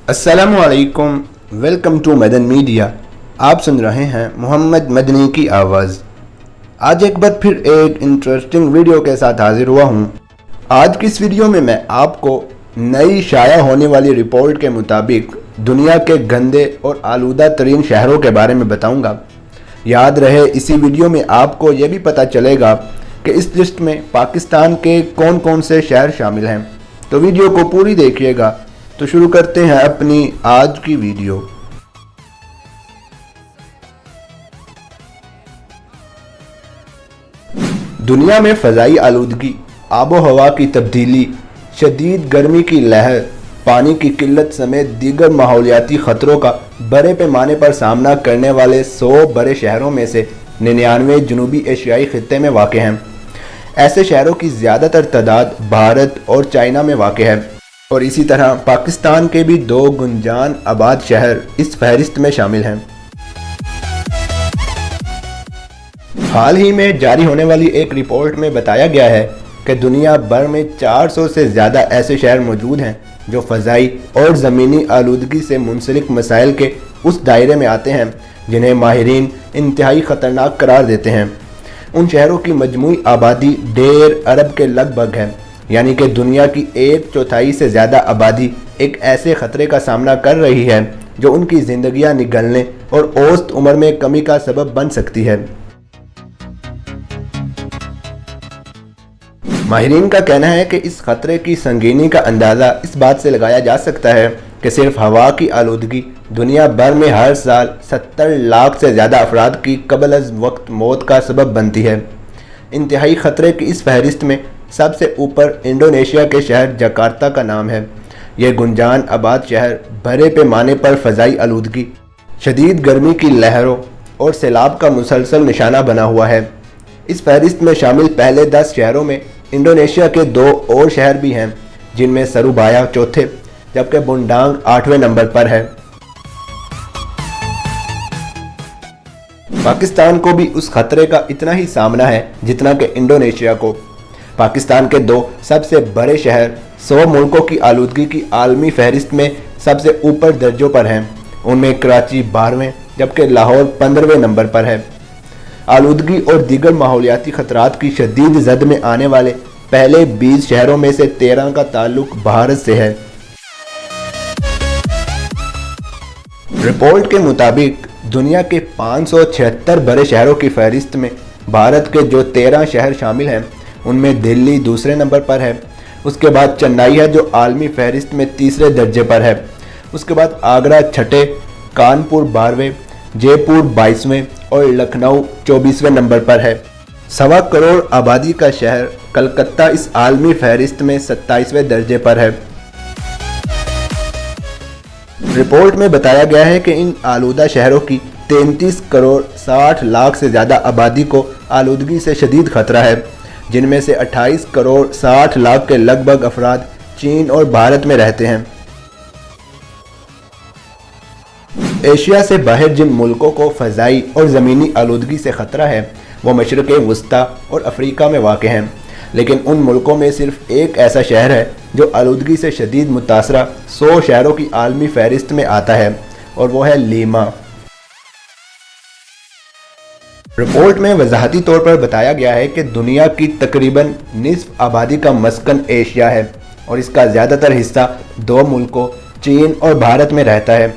अस्सलामुअलैकुम, welcome to Madan media. आप सुन रहे हैं मोहम्मद मदनी की आवाज़। आज एक बार फिर एक इंटरेस्टिंग वीडियो के साथ हाजिर हुआ हूँ। आज की इस वीडियो में मैं आपको नई शाया होने वाली रिपोर्ट के मुताबिक दुनिया के गंदे और आलूदा तरीन शहरों के बारे में बताऊँगा। याद रहे, इसी वीडियो में आपको ये भी पता चलेगा कि इस लिस्ट में पाकिस्तान के कौन कौन से शहर शामिल हैं। तो वीडियो को पूरी देखिएगा। तो शुरू करते हैं अपनी आज की वीडियो। दुनिया में फ़ज़ाई आलूदगी, आबो हवा की तब्दीली, शदीद गर्मी की लहर, पानी की किल्लत समेत दीगर माहौलियाती ख़तरों का बड़े पैमाने पर सामना करने वाले 100 बड़े शहरों में से 99 जनूबी एशियाई खित्ते में वाक़ हैं। ऐसे शहरों की ज़्यादातर तादाद भारत और चाइना में वाक़ है और इसी तरह पाकिस्तान के भी 2 गुंजान आबाद शहर इस फहरिस्त में शामिल हैं। हाल ही में जारी होने वाली एक रिपोर्ट में बताया गया है कि दुनिया भर में 400 से ज़्यादा ऐसे शहर मौजूद हैं जो फ़ज़ाई और ज़मीनी आलूदगी से मुंसलिक मसाइल के उस दायरे में आते हैं जिन्हें माहिरीन इंतहाई ख़तरनाक करार देते हैं। उन शहरों की मजमूई आबादी 1.5 अरब के लगभग है, यानी कि दुनिया की 1/4 से ज़्यादा आबादी एक ऐसे ख़तरे का सामना कर रही है जो उनकी ज़िंदगियां निगलने और औसत उम्र में कमी का सबब बन सकती है। माहिरीन का कहना है कि इस ख़तरे की संगीनी का अंदाज़ा इस बात से लगाया जा सकता है कि सिर्फ हवा की आलूदगी दुनिया भर में हर साल 70 लाख से ज़्यादा अफराद की कबल अज़ वक्त मौत का सबब बनती है। इंतहाई ख़तरे की इस फहरिस्त में सबसे ऊपर इंडोनेशिया के शहर जकार्ता का नाम है। यह गुंजान आबाद शहर बड़े पैमाने पर फ़ज़ाई आलूदगी, शदीद गर्मी की लहरों और सैलाब का मुसलसल निशाना बना हुआ है। इस फहरिस्त में शामिल पहले 10 शहरों में इंडोनेशिया के 2 और शहर भी हैं, जिनमें सरुबाया चौथे जबकि बुंडांग 8वें नंबर पर है। पाकिस्तान को भी उस खतरे का इतना ही सामना है जितना कि इंडोनेशिया को। पाकिस्तान के 2 सबसे बड़े शहर 100 मुल्कों की आलूदगी की आलमी फहरिस्त में सबसे ऊपर दर्जों पर हैं। उनमें कराची 12वें जबकि लाहौर 15वें नंबर पर है। आलूदगी और दीगर माहौलियाती ख़तरात की शदीद जद में आने वाले पहले 20 शहरों में से 13 का ताल्लुक भारत से है। रिपोर्ट के मुताबिक दुनिया के 576 बड़े शहरों की फहरिस्त में भारत के जो 13 शहर शामिल हैं उनमें दिल्ली दूसरे नंबर पर है। उसके बाद चेन्नई है जो आलमी फहरिस्त में तीसरे दर्जे पर है। उसके बाद आगरा छठे, कानपुर 12वें, जयपुर 22वें और लखनऊ 24वें नंबर पर है। 1.25 करोड़ आबादी का शहर कलकत्ता इस आलमी फहरिस्त में 27वें दर्जे पर है। रिपोर्ट में बताया गया है कि इन आलूदा शहरों की 33 करोड़ 60 लाख से ज़्यादा आबादी को आलूदगी से शदीद खतरा है, जिनमें से 28 करोड़ 60 लाख के लगभग अफराद चीन और भारत में रहते हैं। एशिया से बाहर जिन मुल्कों को फ़ज़ाई और ज़मीनी आलूदगी से ख़तरा है वो मशरिक़ वस्ता और अफ्रीका में वाक़ हैं, लेकिन उन मुल्कों में सिर्फ एक ऐसा शहर है जो आलूदगी से शदीद मुतासरा 100 शहरों की आलमी फहरिस्त में आता है और वो है लीमा। रिपोर्ट में वजाहती तौर पर बताया गया है कि दुनिया की तकरीबन निस्फ आबादी का मस्कन एशिया है और इसका ज़्यादातर हिस्सा 2 मुल्कों चीन और भारत में रहता है।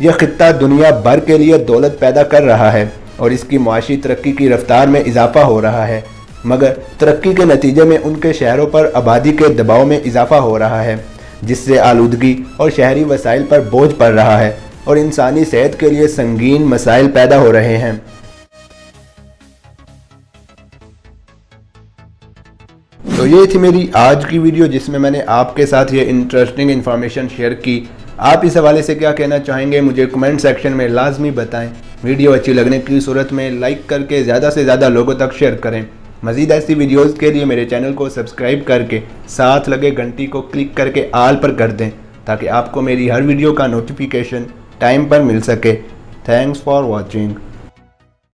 यह खित्ता दुनिया भर के लिए दौलत पैदा कर रहा है और इसकी मुआशी तरक्की की रफ्तार में इजाफा हो रहा है, मगर तरक्की के नतीजे में उनके शहरों पर आबादी के दबाव में इजाफा हो रहा है, जिससे आलूदगी और शहरी वसाइल पर बोझ पड़ रहा है और इंसानी सेहत के लिए संगीन मसाइल पैदा हो रहे हैं। तो ये थी मेरी आज की वीडियो जिसमें मैंने आपके साथ ये इंटरेस्टिंग इन्फॉर्मेशन शेयर की। आप इस हवाले से क्या कहना चाहेंगे मुझे कमेंट सेक्शन में लाजमी बताएं। वीडियो अच्छी लगने की सूरत में लाइक करके ज़्यादा से ज़्यादा लोगों तक शेयर करें। मज़ीद ऐसी वीडियोज़ के लिए मेरे चैनल को सब्सक्राइब करके साथ लगे घंटी को क्लिक करके आल पर कर दें ताकि आपको मेरी हर वीडियो का नोटिफिकेशन टाइम पर मिल सके। Thanks for watching.